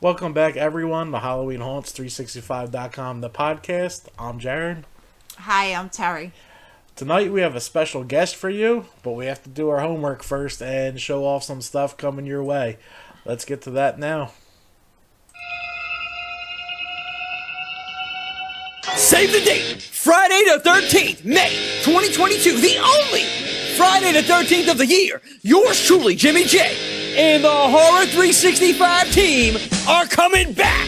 Welcome back, everyone, to Halloween Haunts 365.com, the podcast. I'm Jared. Hi, I'm Terry. Tonight we have a special guest for you, but we have to do our homework first and show off some stuff coming your way. Let's get to that now. Save the date! Friday the 13th, May 2022, the only Friday the 13th of the year. Yours truly, Jimmy J, and the Horror 365 team are coming back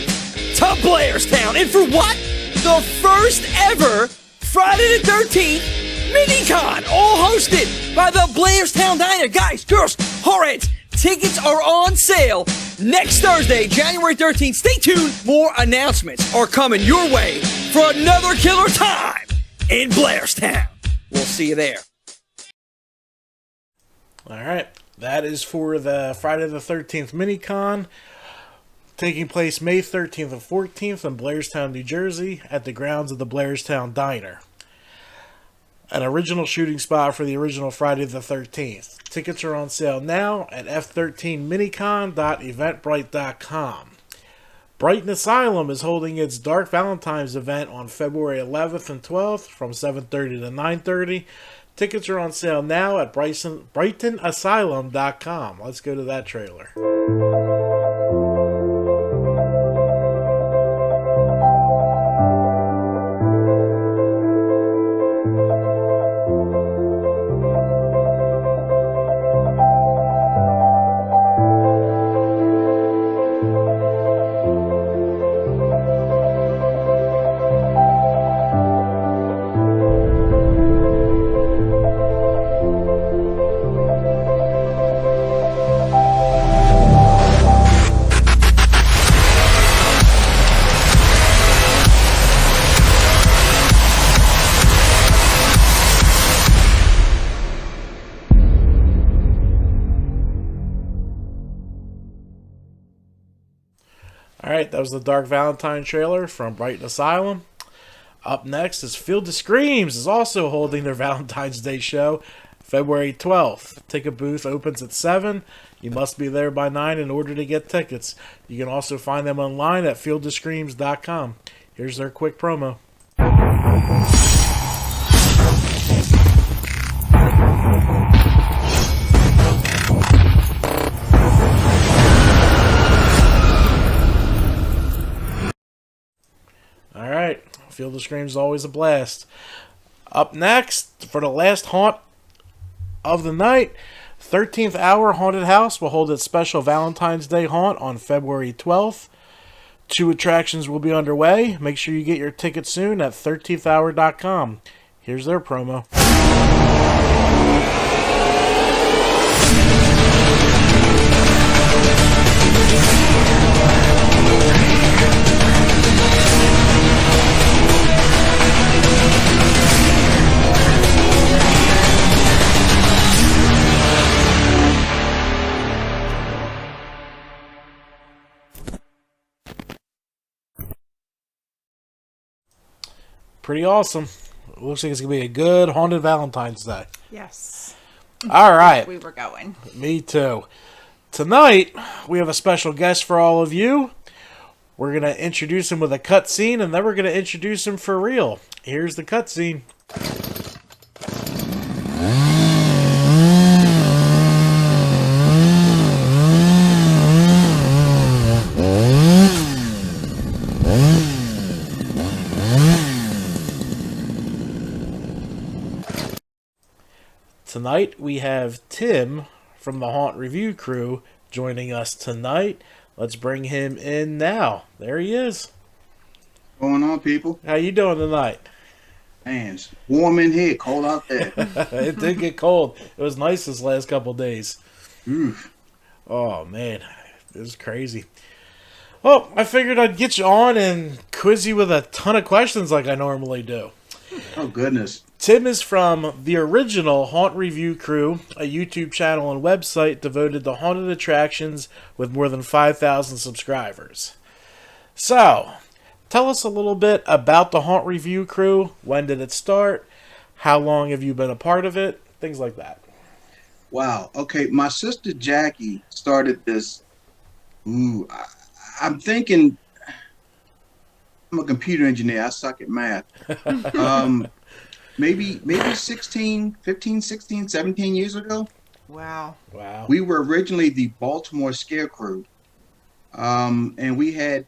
to Blairstown. And for what? The first ever Friday the 13th mini-con, all hosted by the Blairstown Diner. Guys, girls, horrorheads, tickets are on sale next Thursday, January 13th. Stay tuned. More announcements are coming your way for another killer time in Blairstown. We'll see you there. All right, that is for the Friday the 13th mini-con, taking place May 13th and 14th in Blairstown, New Jersey, at the grounds of the Blairstown Diner. An original shooting spot for the original Friday the 13th. Tickets are on sale now at f13minicon.eventbrite.com. Brighton Asylum is holding its Dark Valentine's event on February 11th and 12th from 7:30 to 9:30. Tickets are on sale now at brightonasylum.com. Let's go to that trailer. Alright, that was the Dark Valentine trailer from Brighton Asylum. Up next is Field of Screams is also holding their Valentine's Day show February 12th. Ticket booth opens at 7. You must be there by 9 in order to get tickets. You can also find them online at fieldofscreams.com. Here's their quick promo. Alright, Field of Screams is always a blast. Up next, for the last haunt of the night, 13th Hour Haunted House will hold its special Valentine's Day haunt on February 12th. 2 attractions will be underway. Make sure you get your tickets soon at 13thhour.com. Here's their promo. Pretty awesome. It looks like it's going to be a good haunted Valentine's Day. Yes. All right. We were going. Me too. Tonight, we have a special guest for all of you. We're going to introduce him with a cutscene, and then we're going to introduce him for real. Here's the cutscene. Tonight we have Tim from the Haunt Review crew joining us tonight. Let's bring him in now. There he is. What's going on, people? How you doing tonight? Man, it's warm in here, cold out there. It did get cold. It was nice this last couple days. Oof. Oh man, this is crazy. Well, I figured I'd get you on and quiz you with a ton of questions like I normally do. Oh, goodness. Tim is from the original Haunt Review crew, a YouTube channel and website devoted to haunted attractions with more than 5,000 subscribers. So, tell us a little bit about the Haunt Review crew. When did it start? How long have you been a part of it? Things like that. Wow. Okay, my sister Jackie started this, I'm thinking I'm a computer engineer. I suck at math. Um, maybe 16, 15, 16, 17 years ago. Wow. Wow. We were originally the Baltimore Scarecrow. And we had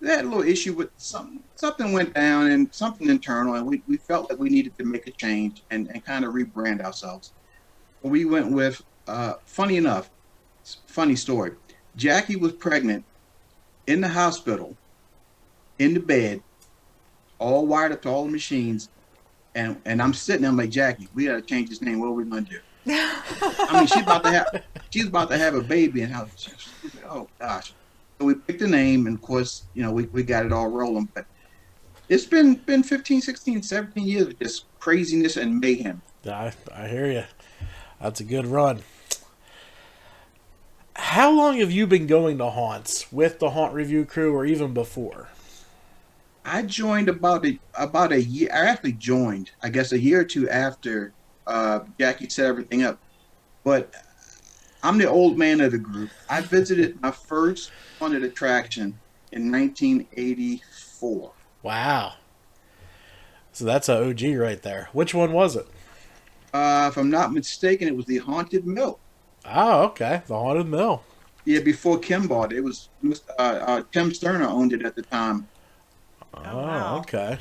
a little issue with something went down and something internal, and we felt that we needed to make a change and kind of rebrand ourselves. We went with funny enough, funny story. Jackie was pregnant in the hospital, in the bed, all wired up to all the machines, and I'm sitting there, I'm like, Jackie, we gotta change his name. What are we gonna do? I mean, she's about to have a baby, and how she's like, oh gosh. So we picked a name, and of course, we got it all rolling. But it's been 15, 16, 17 years of just craziness and mayhem. I hear you. That's a good run. How long have you been going to haunts with the Haunt Review crew, or even before? I joined about a year. I actually joined, I guess, a year or two after Jackie set everything up. But I'm the old man of the group. I visited my first haunted attraction in 1984. Wow. So that's a OG right there. Which one was it? If I'm not mistaken, it was the Haunted Mill. Oh, okay. The Haunted Mill. Yeah, before Kim bought it, it was Tim Sterner owned it at the time. Oh, wow. okay.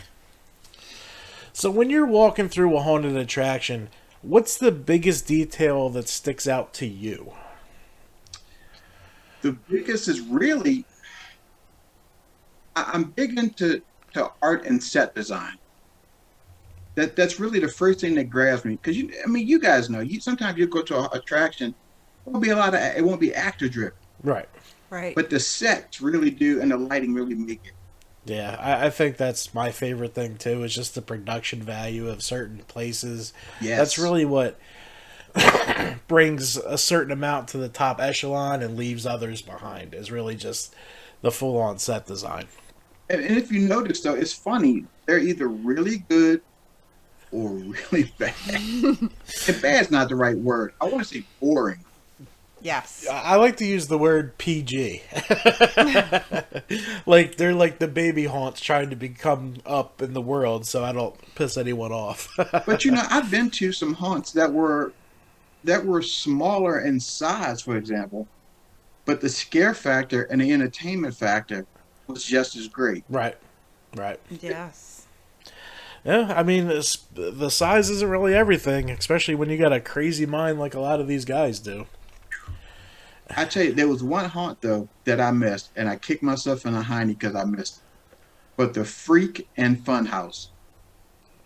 So when you're walking through a haunted attraction, what's the biggest detail that sticks out to you? The biggest is really, I'm big into art and set design. That's really the first thing that grabs me, because you guys know, sometimes you go to an attraction, it won't be actor driven, Right. Right. but the sets really do, and the lighting really make it. Yeah, I think that's my favorite thing too, is just the production value of certain places. Yes, That's really what brings a certain amount to the top echelon and leaves others behind, is really just the full on set design. and if you notice though, it's funny. They're either really good or really bad. And bad's not the right word. I want to say boring. Yes. I like to use the word PG. Like they're like the baby haunts trying to become up in the world, so I don't piss anyone off. But I've been to some haunts that were smaller in size, for example, but the scare factor and the entertainment factor was just as great. Right. Right. Yes. Yeah, I mean, the size isn't really everything, especially when you got a crazy mind like a lot of these guys do. I tell you, there was one haunt though that I missed, and I kicked myself in the hiney because I missed it. But the Freak and Fun House,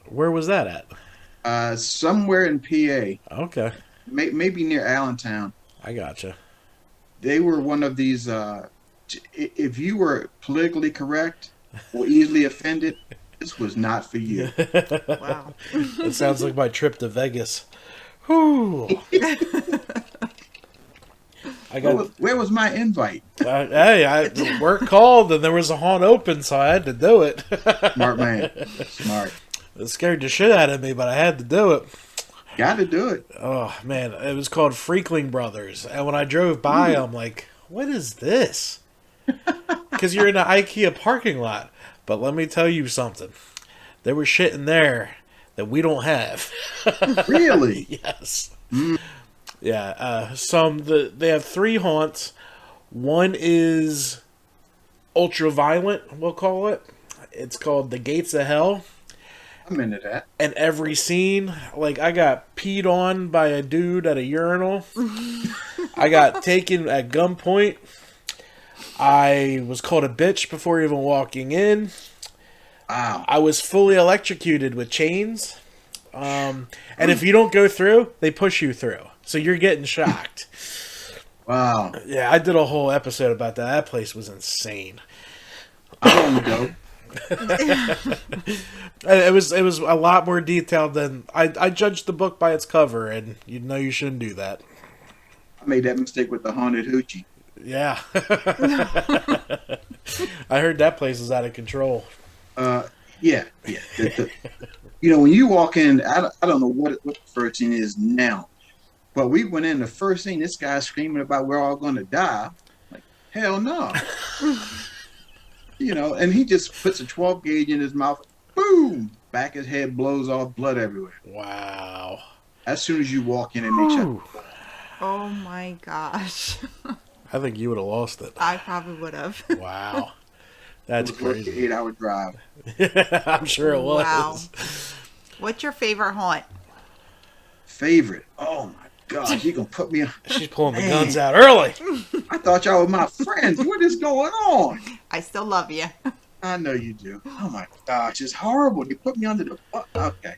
Where was that at? somewhere in PA, Okay, maybe near Allentown. I gotcha. They were one of these. If you were politically correct or easily offended, this was not for you. Wow. It sounds like my trip to Vegas. Whew. I got. Where was my invite? Hey, work called and there was a haunt open, so I had to do it. Smart man. Smart. It scared the shit out of me, but I had to do it. Got to do it. Oh man, it was called Freakling Brothers, and when I drove by, I'm like, "What is this?" Because you're in an IKEA parking lot. But let me tell you something. There was shit in there that we don't have. Really? Yes. Yeah. They have 3 haunts. One is ultra violent, we'll call it. It's called The Gates of Hell. I'm into that. And every scene, like I got peed on by a dude at a urinal. I got taken at gunpoint. I was called a bitch before even walking in. Wow. I was fully electrocuted with chains. And if you don't go through, they push you through. So you're getting shocked. Wow. Yeah, I did a whole episode about that. That place was insane. I want to go. It was a lot more detailed than I judged the book by its cover, and you shouldn't do that. I made that mistake with the haunted hoochie. Yeah. I heard that place is out of control. Yeah. When you walk in, I don't know what the first scene is now, but we went in the first scene. This guy's screaming about we're all going to die. Like, Hell no. And he just puts a 12 gauge in his mouth. Boom! Back his head blows off, blood everywhere. Wow. As soon as you walk in and they shut Whew. the door. Oh my gosh. I think you would have lost it. I probably would have. Wow. That's It was worth the crazy. 8-hour drive. I'm sure it was. Wow. What's your favorite haunt? Favorite. Oh my gosh, you gonna put me on. She's pulling the Man. guns out early. I thought y'all were my friends. What is going on? I still love you. I know you do. Oh my gosh, it's horrible. You put me under the bus. Okay.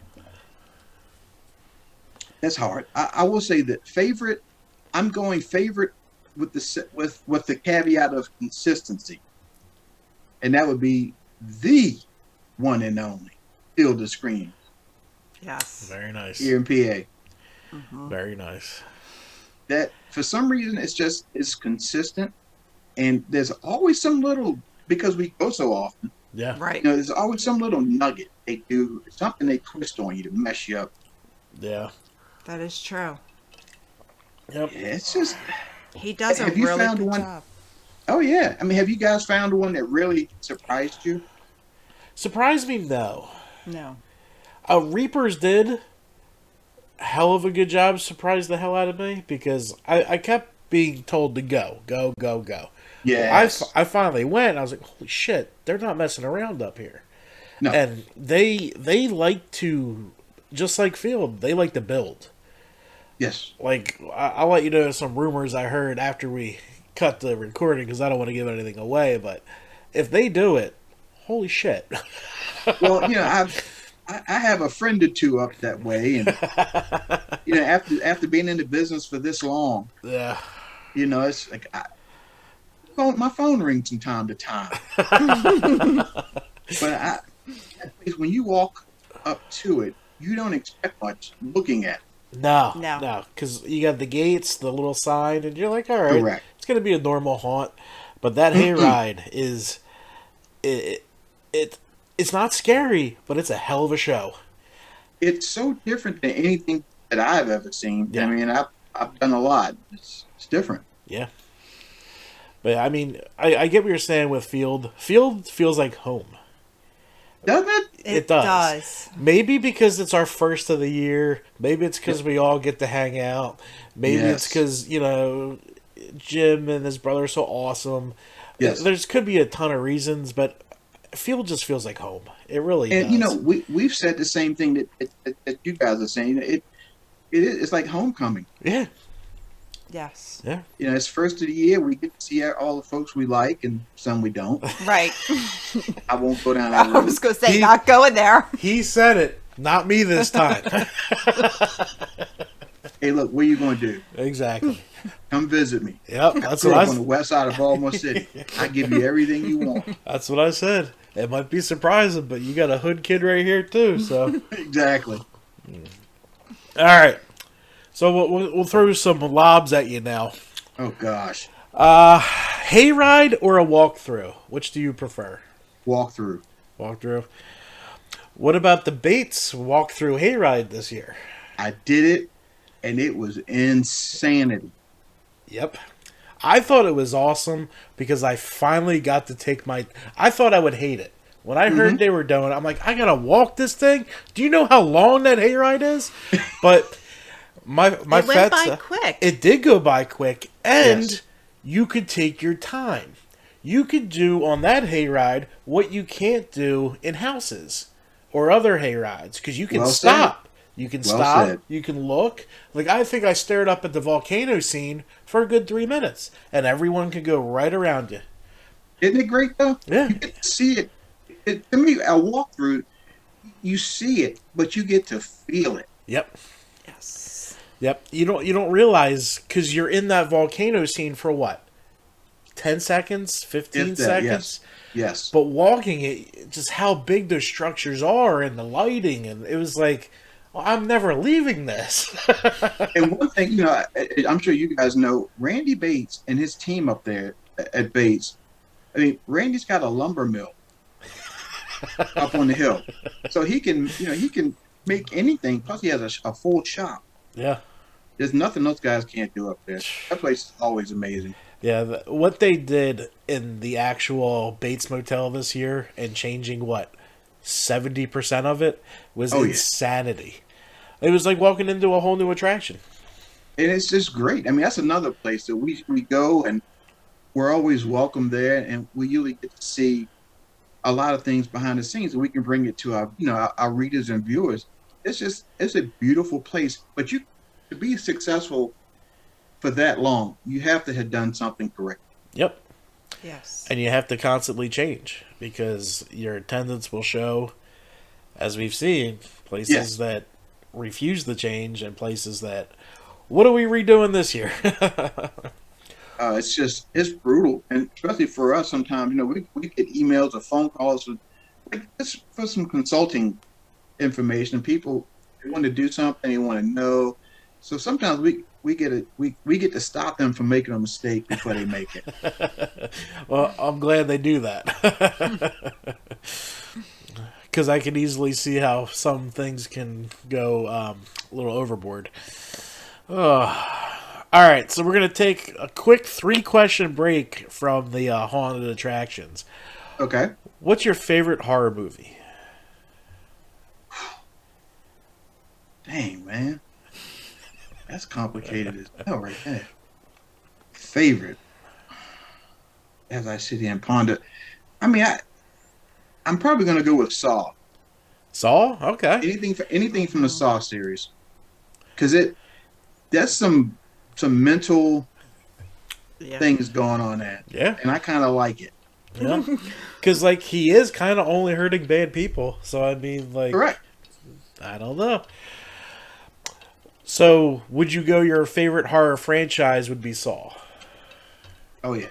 That's hard. I will say that favorite, I'm going favorite with the caveat of consistency. And that would be the one and only Field of Scream Yes. Very nice. here in PA. Very nice. That for some reason it's consistent, and there's always some little, because we go so often, Yeah. Right. there's always some little nugget they do, something they twist on you to mess you up. Yeah. That is true. Yep. Yeah, it's just, He does a Have you really found good one? job. oh yeah. I mean, have you guys found one that really surprised you? Surprised me, no. No. Reapers did a hell of a good job, surprised the hell out of me, because I kept being told to go. Yes. I finally went, and I was like, holy shit, they're not messing around up here. No. And they like to, just like Field, they like to build. Yes. Like, I'll let you know some rumors I heard after we cut the recording, because I don't want to give anything away, but if they do it, holy shit. Well, I have a friend or two up that way, and after being in the business for this long, Yeah. it's like my phone rings from time to time. But when you walk up to it, you don't expect much looking at it. No. Because you got the gates, the little sign, and you're like, all right, Correct. it's going to be a normal haunt. But that hayride is, it's not scary, but it's a hell of a show. It's so different than anything that I've ever seen. Yeah. I mean, I've done a lot. It's different. Yeah. But, I mean, I get what you're saying with Field. Field feels like home. Doesn't it? It does. Maybe because it's our first of the year. Maybe it's because we all get to hang out. Maybe it's Yes. because, Jim and his brother are so awesome. Yes. There's could be a ton of reasons, but Field just feels like home. It really And does. we've said the same thing that you guys are saying. It's like homecoming. Yeah. Yes. Yeah. It's first of the year. We get to see all the folks we like, and some we don't. Right. I won't go down that I road. was going to say, He- not going there. He said it, not me this time. Hey, look, what are you going to do? Exactly. Come visit me. Yep, that's Grew what up on the west side of Baltimore City. I give you everything you want. that's what I said. It might be surprising, but you got a hood kid right here too. So, Exactly. all right. So we'll throw some lobs at you now. Oh gosh. Hayride or a walkthrough? Which do you prefer? Walkthrough. Walkthrough. What about the Bates walkthrough hayride this year? I did it, and it was insanity. Yep. I thought it was awesome because I finally got to take I thought I would hate it. When I heard they were doing it, I'm like, I gotta walk this thing? Do you know how long that hayride is? But my It went fets- by quick. It did go by quick, and Yes. you could take your time. You could do on that hayride what you can't do in houses or other hayrides because you can Well stop. You can Well stop. said. You can look. Like, I think I stared up at the volcano scene for a good 3 minutes, and everyone could go right around you. Isn't it great though? Yeah. You get to see it. To me, a walkthrough, you see it, but you get to feel it. Yep. Yes. Yep. You don't realize because you're in that volcano scene for what? 10 seconds? 15 If that, seconds? Yes. But walking it, just how big those structures are and the lighting, and it was like, well, I'm never leaving this. And one thing, I'm sure you guys know, Randy Bates and his team up there at Bates. I mean, Randy's got a lumber mill up on the hill, so he can make anything. Plus, he has a full shop. Yeah. There's nothing those guys can't do up there. That place is always amazing. Yeah, what they did in the actual Bates Motel this year and changing 70% of it was Oh, yeah. insanity. It was like walking into a whole new attraction. And it's just great. I mean, that's another place that we go and we're always welcome there, and we usually get to see a lot of things behind the scenes, and we can bring it to our readers and viewers. It's a beautiful place, but you to be successful for that long, you have to have done something correct. Yep. Yes. And you have to constantly change because your attendance will show, as we've seen, places Yes. that refuse the change and places that, what are we redoing this year? It's brutal, and especially for us. Sometimes we get emails or phone calls for some consulting information. And people they want to do something, they want to know. So sometimes we get to stop them from making a mistake before they make it. Well, I'm glad they do that. Because I can easily see how some things can go a little overboard. All right, so we're going to take a quick 3-question break from the haunted attractions. Okay. What's your favorite horror movie? Dang, man. That's complicated as hell right there. Favorite. As I sit here and ponder. I mean, I'm probably gonna go with Saw. Saw? Okay. Anything from the Saw series. Cause that's some mental Yeah. things going on there. Yeah. And I kinda like it. Yeah. Because, he is kind of only hurting bad people. So, I mean, Correct. I don't know. So, would you go your favorite horror franchise would be Saw? Oh yeah.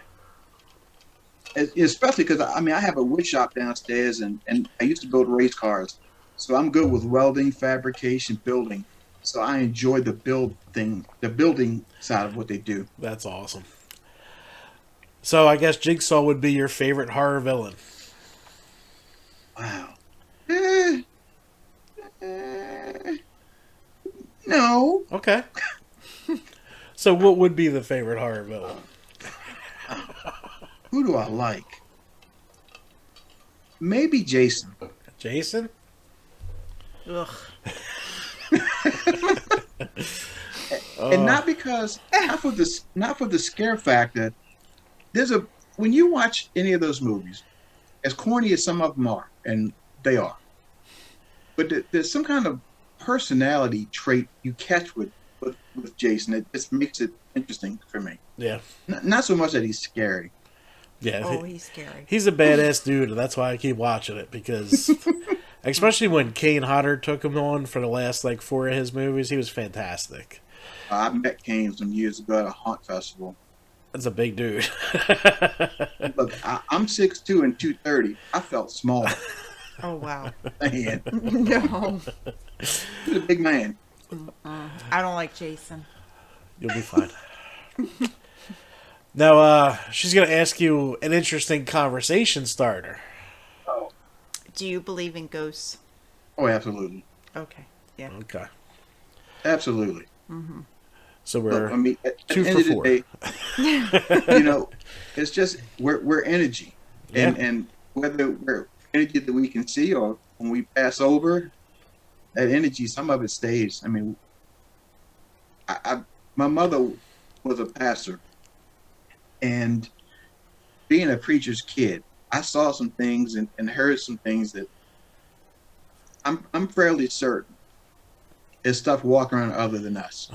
Especially because I have a wood shop downstairs and I used to build race cars. So I'm good with welding, fabrication, building. So I enjoy the building side of what they do. That's awesome. So, I guess Jigsaw would be your favorite horror villain. Wow. Eh, no. Okay. So, what would be the favorite horror villain? Who do I like? Maybe Jason. Jason? Ugh. And not because not for the scare factor. When you watch any of those movies, as corny as some of them are, and they are, but there's some kind of personality trait you catch with Jason. It just makes it interesting for me. Yeah. Not so much that he's scary. Yeah. Oh, he's scary. He's a badass dude, and that's why I keep watching it, because especially when Kane Hodder took him on for the last 4 of his movies, he was fantastic. I met Kane some years ago at a haunt festival. That's a big dude. Look, I'm 6'2" and 230. I felt small. Oh, wow. Man, No. he's a big man. I don't like Jason. You'll be fine. Now, she's going to ask you an interesting conversation starter. Do you believe in ghosts? Oh, absolutely. Okay. Yeah. Okay. Absolutely. So Look, we're I mean, at 2 the end for of the 4. day, it's just we're energy, Yeah. and whether we're energy that we can see or when we pass over, that energy, some of it stays. I mean, my mother was a pastor, and being a preacher's kid, I saw some things and heard some things that I'm fairly certain is stuff walking around other than us.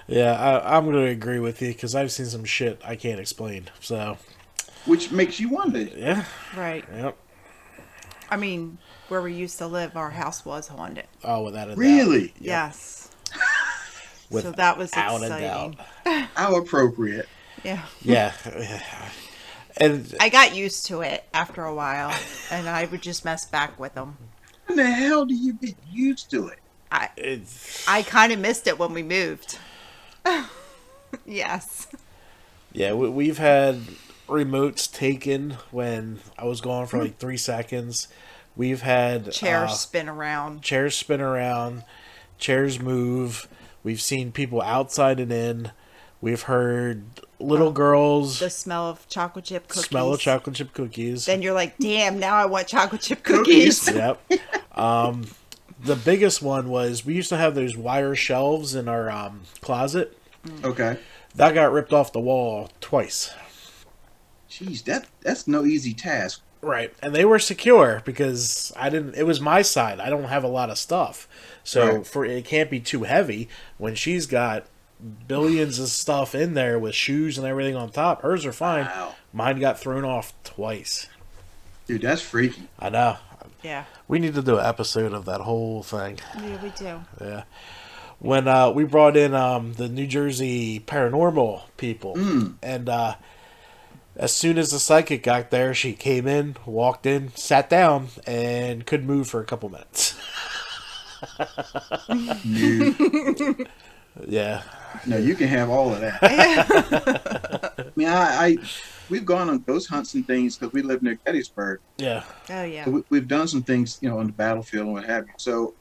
Yeah, I'm going to agree with you, because I've seen some shit I can't explain. So, Which makes you wonder. yeah. Right. Yep. I mean, where we used to live, our house was haunted. Oh, without a doubt. Really? Yep. Yes. So Without that was a exciting. doubt. How appropriate. Yeah. Yeah. And I got used to it after a while, and I would just mess back with them. When the hell do you get used to it? it's, I kind of missed it when we moved. Yes. yeah, we've had remotes taken when I was gone for 3 seconds. We've had Chairs spin around. chairs spin around, chairs move. We've seen people outside and in. We've heard little girls The smell of chocolate chip cookies. smell of chocolate chip cookies. Then you're like, damn, now I want chocolate chip cookies. Yep. The biggest one was we used to have those wire shelves in our closet. Okay. That got ripped off the wall twice. Jeez, that's no easy task. Right. And they were secure because it was my side. I don't have a lot of stuff. So Right. it can't be too heavy when she's got billions of stuff in there with shoes and everything on top. Hers are fine. Wow. Mine got thrown off twice. Dude, that's freaky. I know. Yeah. We need to do an episode of that whole thing. Yeah, we do. Yeah. When we brought in the New Jersey paranormal people, and as soon as the psychic got there, she came in, walked in, sat down, and couldn't move for a couple minutes. Yeah. No, you can have all of that. I mean, we've gone on ghost hunts and things because we live near Gettysburg. Yeah. Oh, yeah. So we've done some things, on the battlefield and what have you. So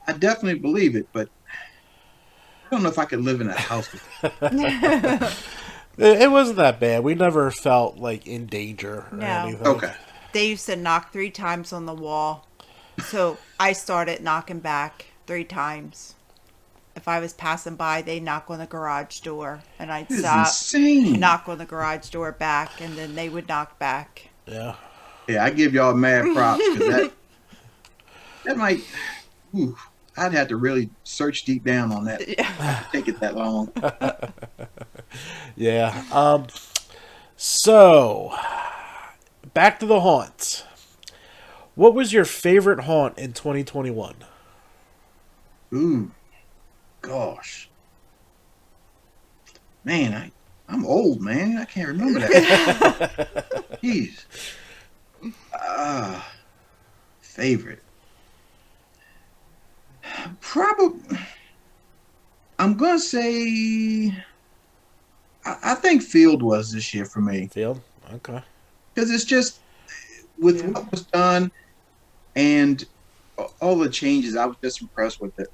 I definitely believe it, but I don't know if I could live in a house with it. It wasn't that bad. We never felt like in danger or No. anything. Okay. They used to knock 3 times on the wall. So I started knocking back 3 times. If I was passing by, they'd knock on the garage door. And I'd This is stop, insane. knock on the garage door back, and then they would knock back. Yeah. Yeah, I give y'all mad props because that might. Whew, I'd have to really search deep down on that. Yeah. Take it that long. Yeah. So, back to the haunts. What was your favorite haunt in 2021? Ooh, gosh, man, I'm old, man. I can't remember that. Jeez. Favorite. Probably. I'm gonna say. I think Field was this year for me Field? Okay. because it's just with what was done and all the changes. I was just impressed with it.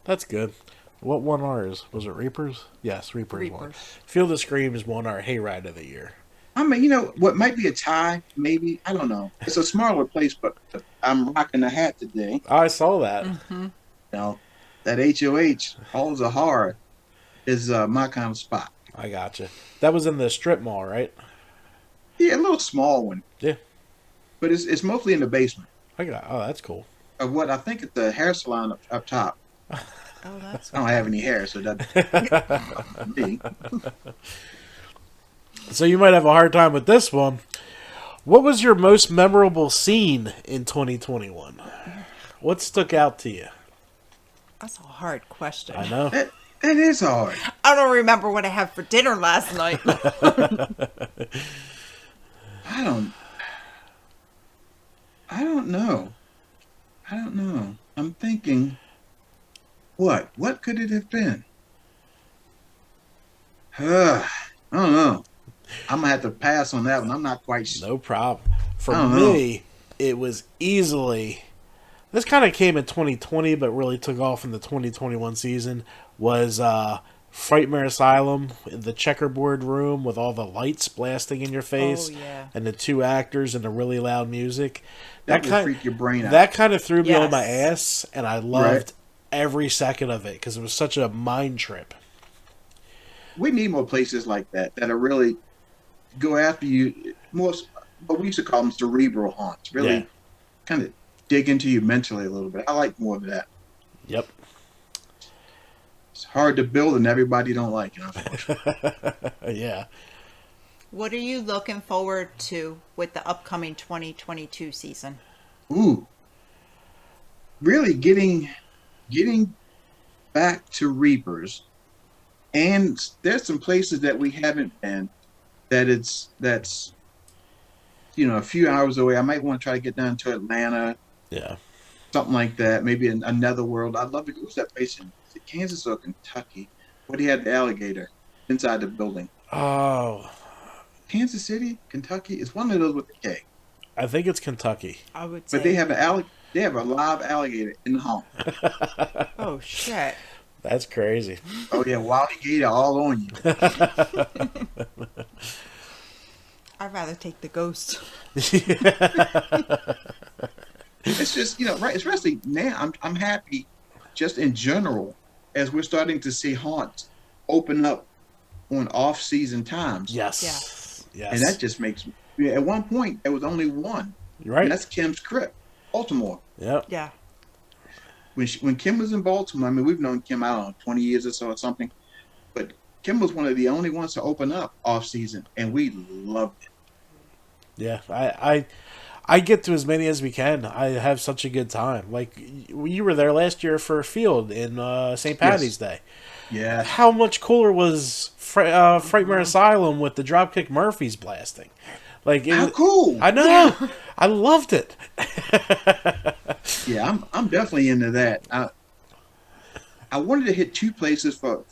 That's good. What won ours? Was it Reapers? Yes, Reapers won. Reapers. Field of Screams won our Hayride of the year. I mean, what might be a tie, maybe. I don't know. It's a smaller place, but I'm rocking the hat today. I saw that. That HOH, Halls of Horror, is my kind of spot. I gotcha. That was in the strip mall, right? Yeah, a little small one. Yeah. But it's mostly in the basement Oh, that's cool. of what I think it's the hair salon up top. Oh, that's I don't have any hair, so that me. So you might have a hard time with this one. What was your most memorable scene in 2021? What stuck out to you? That's a hard question. I know. That is hard. I don't remember what I had for dinner last night. I don't know. I don't know. I'm thinking, what? What could it have been? I don't know. I'm gonna have to pass on that one. I'm not quite sure. No problem. For I don't know. me, it was easily. This kind of came in 2020, but really took off in the 2021 season. Was Frightmare Asylum, the checkerboard room with all the lights blasting in your face, Oh, yeah. and the 2 actors and the really loud music. That would freak your brain out. That kind of threw me on Yes. my ass, and I loved every second of it because it was such a mind trip. We need more places like that that are really go after you. More, what we used to call them cerebral haunts. Really, Yeah. kind of dig into you mentally a little bit. I like more of that. Yep. It's hard to build, and everybody don't like it. Unfortunately. Yeah. What are you looking forward to with the upcoming 2022 season? Ooh, really getting back to Reapers, and there's some places that we haven't been that's a few hours away. I might want to try to get down to Atlanta, Yeah. something like that. Maybe another world. I'd love to go. Who's that place in? Is it Kansas or Kentucky? Where they had the alligator inside the building. Oh, Kansas City, Kentucky. It's one of those with the K. I think it's Kentucky. I would say. But they have a live alligator in the home. Oh shit! That's crazy. Oh yeah, Wally Gator all on you. I'd rather take the ghost. It's just right. Especially now, I'm happy, just in general, as we're starting to see haunts open up on off-season times, Yes. and that Yes. just makes me. Yeah, at one point, there was only one, You're and right. that's Kim's Crypt, Baltimore. Yep. Yeah. When Kim was in Baltimore, I mean, we've known Kim, I don't know, 20 years or so or something, but Kim was one of the only ones to open up off-season, and we loved it. Yeah. I get to as many as we can. I have such a good time. Like you were there last year for a field in St. Patty's Day. Yes. How much cooler was Frightmare Asylum with the Dropkick Murphys blasting? Like it How was, cool! I know. I loved it. Yeah, I'm definitely into that. I wanted to hit two places for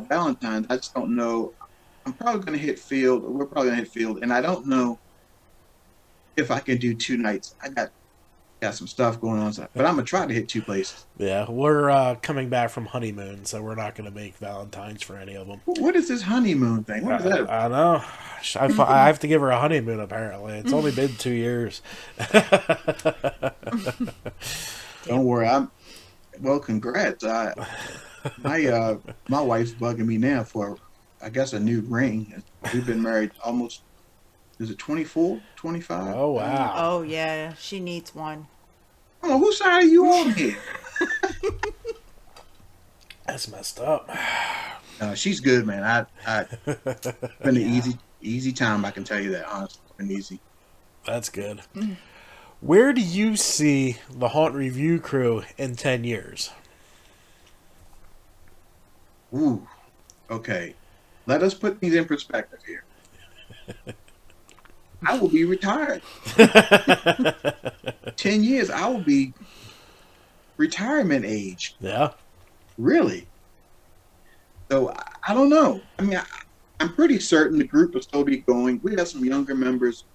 Valentine's. I just don't know. I'm probably going to hit Field. We're probably going to hit Field, and I don't know if I can do 2 nights. I got some stuff going on, but I'm gonna try to hit two places. Yeah, we're coming back from honeymoon, so we're not going to make Valentine's for any of them. What is this honeymoon thing? What is that? I know. I have to give her a honeymoon. Apparently, it's only been 2 years. Don't worry. Well. Congrats. My wife's bugging me now for, I guess, a new ring. We've been married almost. Is it 24, 25? Oh wow, Oh yeah, she needs one. Oh, whose side are you on here? that's messed up. She's good, man. It's been an easy time. I can tell you that. Honestly, it's been easy. That's good. Where do you see the Haunt Review crew in 10 years? Ooh. Okay. Let us put things in perspective here. I will be retired. 10 years, I will be retirement age. Yeah. Really? So I don't know. I mean, I'm pretty certain the group will still be going. We have some younger members,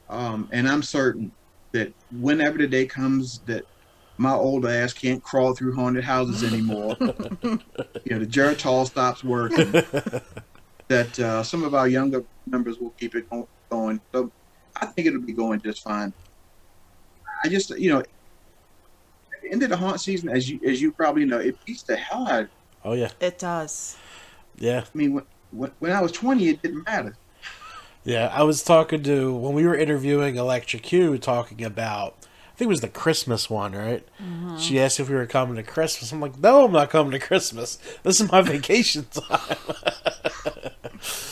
and I'm certain that whenever the day comes that my old ass can't crawl through haunted houses anymore, the Geritol stops working, that some of our younger members will keep it going. So I think it'll be going just fine. I just, at the end of the haunt season, as you probably know, it beats the hell out of. Oh yeah. It does. Yeah. I mean, when I was 20, it didn't matter. Yeah. I was talking to when we were interviewing Electric Q, talking about. I think it was the Christmas one, right? Mm-hmm. She asked if we were coming to Christmas. I'm like, no, I'm not coming to Christmas. This is my vacation time.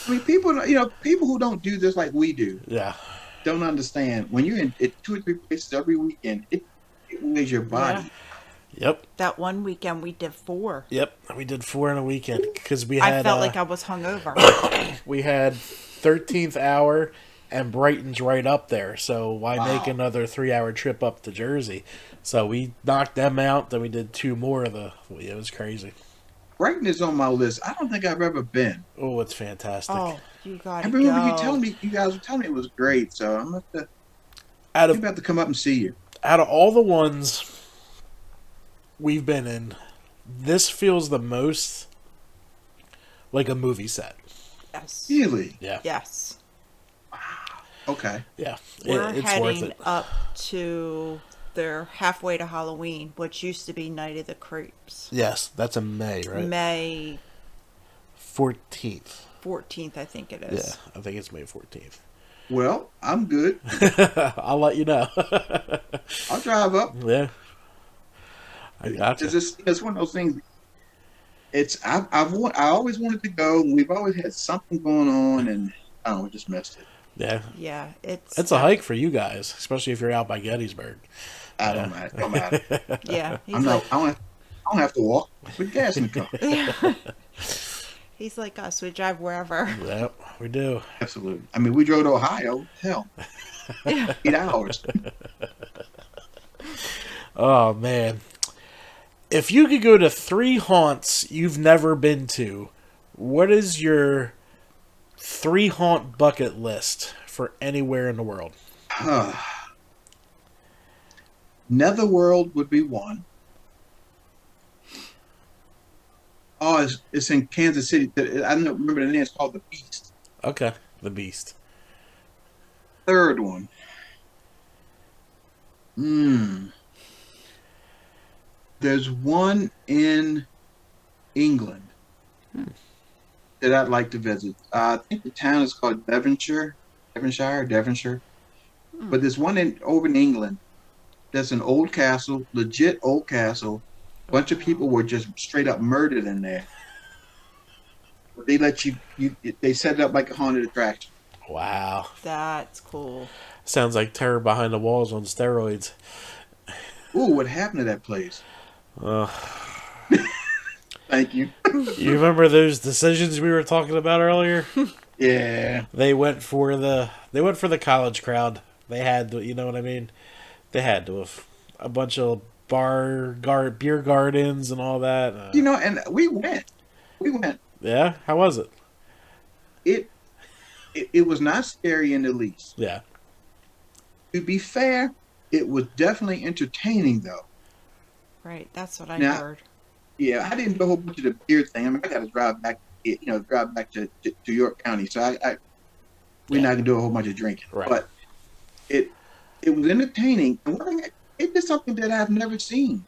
I mean, people who don't do this like we do, Yeah. don't understand. When you're in 2 or 3 places every weekend, it weighs your body. Yeah. Yep. That one weekend we did 4. Yep. We did 4 in a weekend because we had. I felt like I was hungover. We had 13th hour and Brighton's right up there. So why make another 3-hour trip up to Jersey? So we knocked them out. Then we did 2 more of the. It was crazy. Brighton is on my list. I don't think I've ever been. Oh, it's fantastic. Oh, you gotta I remember go. you guys were telling me it was great. So I'm gonna Out have to come up and see you. Out of all the ones we've been in, this feels the most like a movie set. Yes. Really? Yeah. Yes. Okay. Yeah. We're It's worth heading it. up to their halfway to Halloween, which used to be Night of the Creeps. Yes, that's in May, right? May 14th. 14th, I think it is. Yeah, I think it's May 14th. Well, I'm good. I'll let you know. I'll drive up. Yeah. I got you. It's one of those things. I always wanted to go. We've always had something going on, and I don't know, we just missed it. Yeah. Yeah, It's a hike for you guys, especially if you're out by Gettysburg. I don't mind. Don't matter. Yeah, he's I don't have to walk with gas in the car. yeah. He's like us. We drive wherever. Yep, we do. Absolutely. I mean, we drove to Ohio. Hell, 8 hours. Oh man. If you could go to 3 haunts you've never been to, what is your 3 haunt bucket list for anywhere in the world? Netherworld would be one. Oh, it's in Kansas City. I don't remember the name. It's called The Beast. Okay, the Beast. Third one. There's one in England that I'd like to visit. I think the town is called Devonshire. But there's one over in England. That's an old castle, legit old castle. A bunch of people were just straight up murdered in there. But they let they set it up like a haunted attraction. Wow. That's cool. Sounds like Terror Behind the Walls on steroids. Ooh, what happened to that place? Thank you. You remember those decisions we were talking about earlier? Yeah. They went for the college crowd. They had to, you know what I mean? They had to have a bunch of beer gardens and all that. And we went. Yeah, how was it? It was not scary in the least. Yeah. To be fair, it was definitely entertaining though. Right, that's what I Now, heard. Yeah, I didn't do a whole bunch of the beer thing. I mean, I got to drive back, to York County, so we're not gonna do a whole bunch of drinking. Right. But it was entertaining. And one thing, it did something that I've never seen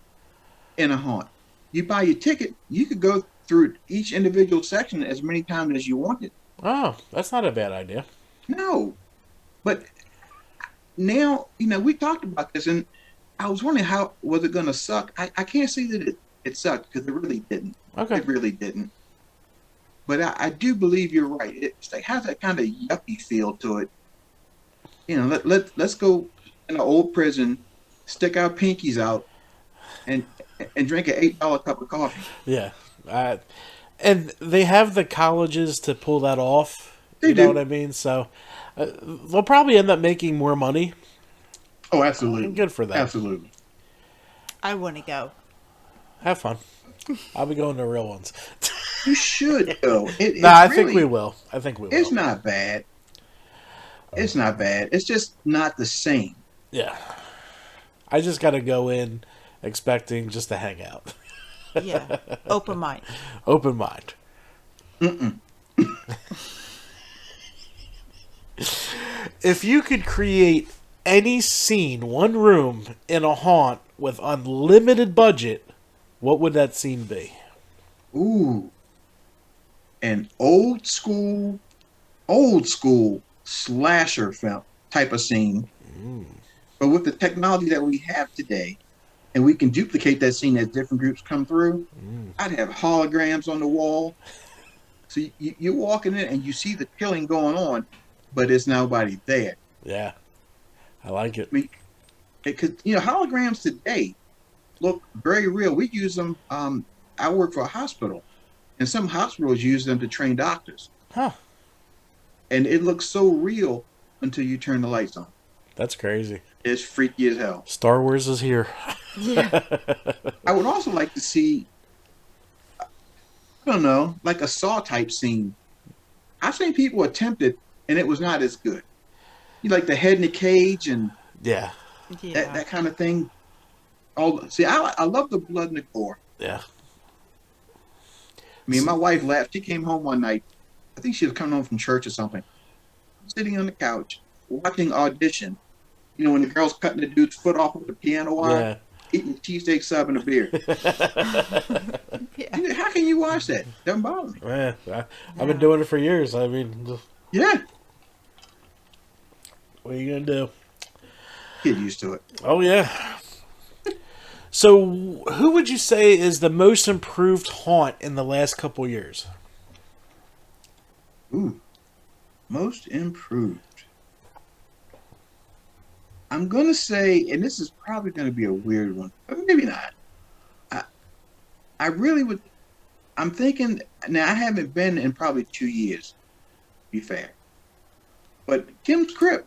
in a haunt. You buy your ticket, you could go through each individual section as many times as you wanted. Oh, that's not a bad idea. No, but now we talked about this, and I was wondering how was it going to suck. I can't see that it sucked because it really didn't. Okay. It really didn't. But I do believe you're right. It's like has that kind of yuppie feel to it. Let's go in an old prison, stick our pinkies out, and drink an $8 cup of coffee. Yeah. And they have the colleges to pull that off. They know do. what I mean? So they'll probably end up making more money. Oh, absolutely. Good for them. Absolutely. I want to go. Have fun. I'll be going to real ones. You should go. I think we will. It's not bad. It's not bad. It's just not the same. Yeah. I just got to go in expecting just to hang out. Yeah, open mind. Open mind. If you could create any scene, one room in a haunt with unlimited budget, what would that scene be? Ooh. An old school slasher film type of scene. But with the technology that we have today, and we can duplicate that scene as different groups come through, I'd have holograms on the wall. So you're walking in and you see the killing going on, but there's nobody there. Yeah. I like it. I mean, because holograms today look very real. We use them. I work for a hospital, and some hospitals use them to train doctors. Huh. And it looks so real until you turn the lights on. That's crazy. It's freaky as hell. Star Wars is here. Yeah. I would also like to see, I don't know, like a Saw type scene. I've seen people attempt it, and it was not as good. You like the head in the cage and Yeah. that kind of thing. I love the blood and the gore. Yeah. I mean, my wife laughed. She came home one night. I think she was coming home from church or something. Sitting on the couch, watching Audition. When the girl's cutting the dude's foot off with the piano wire, eating a cheesesteak sub and a beer. Yeah. How can you watch that? Doesn't bother me. Man, I've been doing it for years. I mean, Yeah. what are you going to do? Get used to it. Oh, yeah. So, who would you say is the most improved haunt in the last couple years? Ooh. Most improved. I'm going to say, and this is probably going to be a weird one, but maybe not. I really would, I'm thinking, now I haven't been in probably 2 years, to be fair. But Kim's Crypt,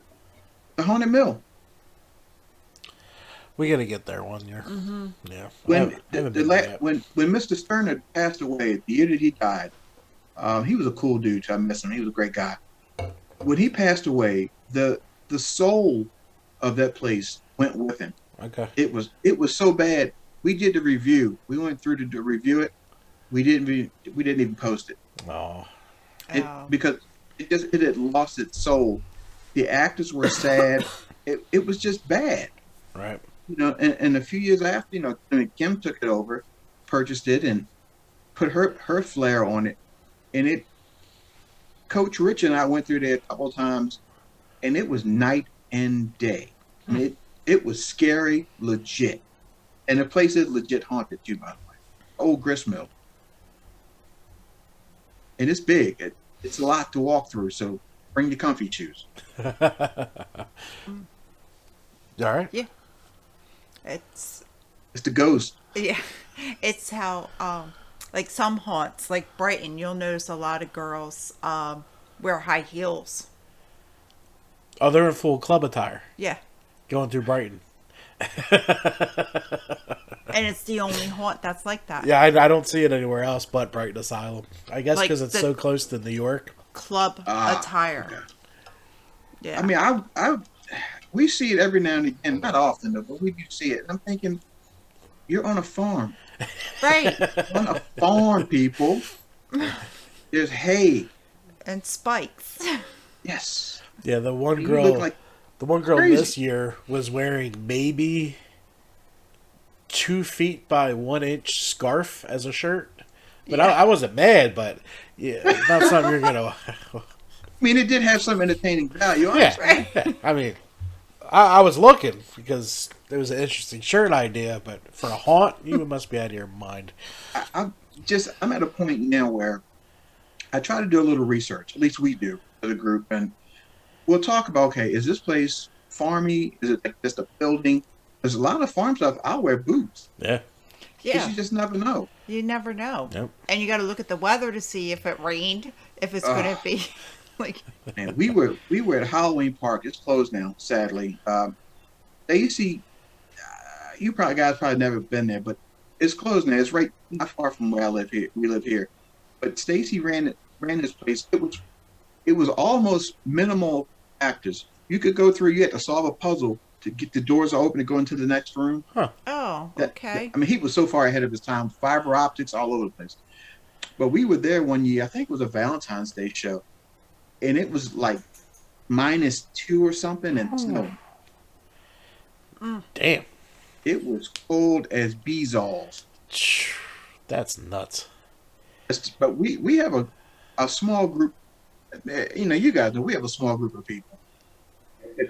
the Haunted Mill. We got to get there one year. Mm-hmm. Yeah. When Mr. Stern had passed away, the year that he died, he was a cool dude. So I miss him. He was a great guy. When he passed away, the soul of that place went with him. Okay. It was so bad. We did the review. We went through to review it. we didn't even post it. Oh, Oh. Because it had lost its soul. The actors were sad. It was just bad. right. And a few years after, I mean, Kim took it over, purchased it, and put her flair on it. And Coach Rich and I went through there a couple of times, and it was night and day. I mean, it was scary, legit. And the place is legit haunted too, by the way. Old grist mill. And it's big. It's a lot to walk through, so bring your comfy shoes. All right. Yeah. It's It's the ghost. yeah. It's how like some haunts, like Brighton, you'll notice a lot of girls wear high heels. Oh, they're in full club attire Yeah. going through Brighton. And it's the only haunt that's like that. Yeah, I don't see it anywhere else but Brighton Asylum. I guess Like because it's the- so close to New York. Club attire. Okay. Yeah. I mean, we see it every now and again, not often though, but we do see it. And I'm thinking, you're on a farm. right. On a farm, people. There's hay. And spikes. Yes. Yeah, the one You girl, look like crazy. this year was wearing maybe 2 feet by 1 inch scarf as a shirt. But Yeah. I wasn't mad, but yeah, it's not something you're gonna. I mean, it did have some entertaining value. Yeah, Honestly. yeah. I mean, I was looking because it was an interesting shirt idea, but for a haunt, you must be out of your mind. I'm at a point now where I try to do a little research. At least we do as a group, and we'll talk about, okay, is this place farmy? Is it like just a building? There's a lot of farm stuff. I'll wear boots. Yeah. Because Yeah. you just never know. You never know. Yep. And you got to look at the weather to see if it rained, if it's going to be like. And we were at Halloween Park. It's closed now, sadly. Stacy, you guys probably never been there, but it's closed now. It's right not far from where I live here. We live here. But Stacy ran this place. It was almost minimal actors. You could go through. You had to solve a puzzle to get the doors open to go into the next room. Oh, okay. I mean, he was so far ahead of his time. Fiber optics all over the place. But we were there one year. I think it was a Valentine's Day show, and it was like -2 or something, and snow. Damn. It was cold as bezols. That's nuts. But we have a small group. You guys know we have a small group of people.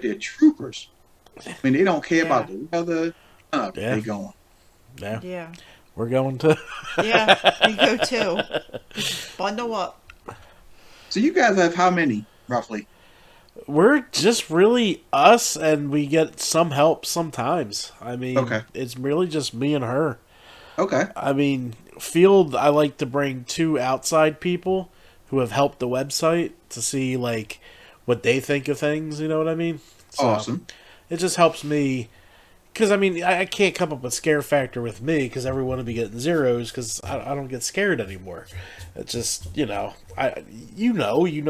They're troopers. I mean, they don't care about the weather. Yeah. They going. Yeah. Yeah. We're going to. Yeah. We go too. Just bundle up. So you guys have how many roughly? We're just really us, and we get some help sometimes. I mean, Okay. it's really just me and her. Okay. I mean, field, I like to bring 2 outside people who have helped the website to see, like, what they think of things, you know what I mean? So Awesome. it just helps me, because, I mean, I can't come up with scare factor with me, because everyone will be getting zeros, because I don't get scared anymore. It's just, you know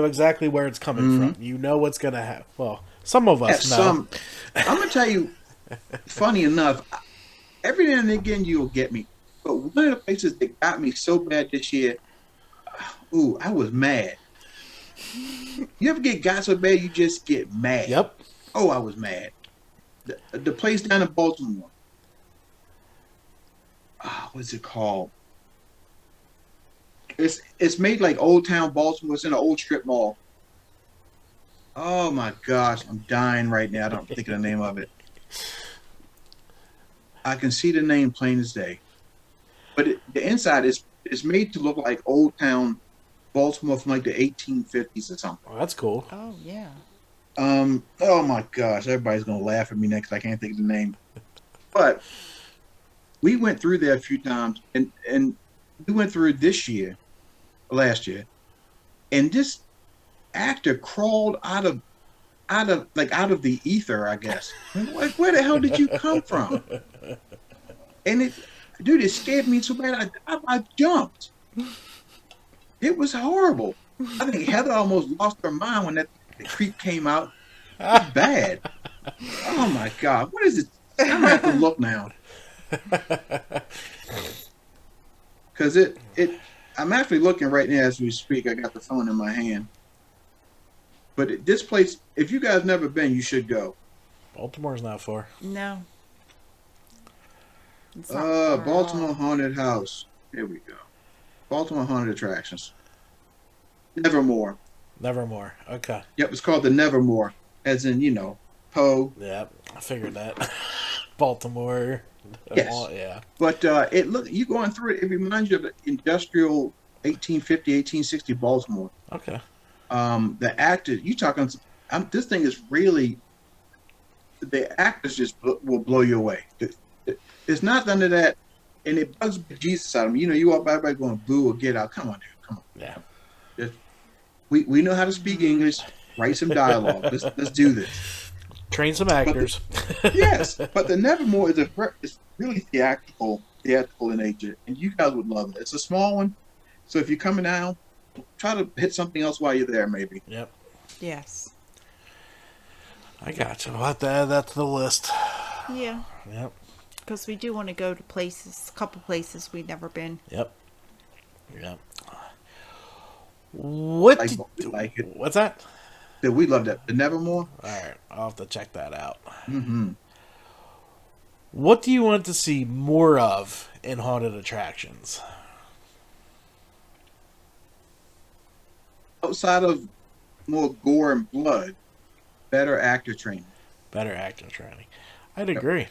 exactly where it's coming from. You know what's going to happen. Well, some of us know. I'm going to tell you, funny enough, every now and again you'll get me. But one of the places that got me so bad this year, I was mad. You ever get got so bad you just get mad? Yep. Oh, I was mad. The place down in Baltimore. What's it called? It's made like Old Town Baltimore. It's in an old strip mall. Oh my gosh, I'm dying right now. I don't think of the name of it. I can see the name plain as day. But the inside is made to look like Old Town Baltimore from like the 1850s or something. Oh, that's cool. Oh, yeah. Oh my gosh, everybody's gonna laugh at me next. I can't think of the name. But we went through there a few times, and we went through last year, and this actor crawled out of the ether, I guess. Like, where the hell did you come from? And it scared me so bad. I jumped. It was horrible. I think Heather almost lost her mind when that creep came out. It was bad. Oh my God! What is it? I'm gonna have to look now. because I'm actually looking right now as we speak. I got the phone in my hand. But this place, if you guys never been, you should go. Baltimore's not far. No. It's not far at Baltimore all. Haunted House. Here we go. Baltimore Haunted Attractions. Nevermore. Nevermore. Okay. Yep, it's called the Nevermore, as in, Poe. Yeah, I figured that. Baltimore. Yes. Yeah. But you going through it, it reminds you of the industrial 1850, 1860 Baltimore. Okay. The actors, this thing is really, the actors just will blow you away. It's not none of that, and it bugs Jesus out of me. You walk by everybody going, boo or get out. Come on, dude, come on. Yeah. We know how to speak English. Write some dialogue. Let's do this. Train some actors. Yes, but the Nevermore is really theatrical in nature, and you guys would love it. It's a small one, so if you're coming down, try to hit something else while you're there, maybe. Yep. Yes. I got you. I'll have to add that to the list. Yeah. Yep. Because we do want to go to places, a couple places we've never been. Yep. Yep. What? Like it. What's that? We love that. The Nevermore. All right, I'll have to check that out. Mm-hmm. What do you want to see more of in haunted attractions? Outside of more gore and blood, better actor training. Better acting training. I'd agree.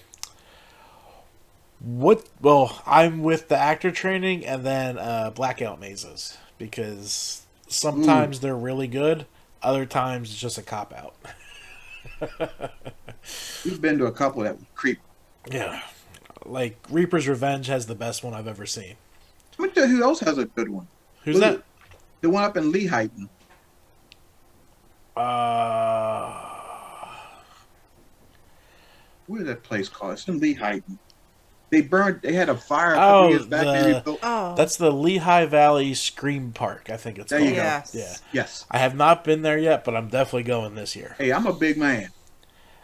Well, I'm with the actor training and then blackout mazes because sometimes they're really good, other times it's just a cop out. We've been to a couple that were creepy. Yeah. Like Reaper's Revenge has the best one I've ever seen. Let me tell you who else has a good one. Who's that? The one up in Lehighton. What is that place called? It's in Lehighton. They had a fire a couple years back. They rebuilt. That's the Lehigh Valley Scream Park, I think it's There called. you go. Yes. Yeah. Yes. I have not been there yet, but I'm definitely going this year. Hey, I'm a big man.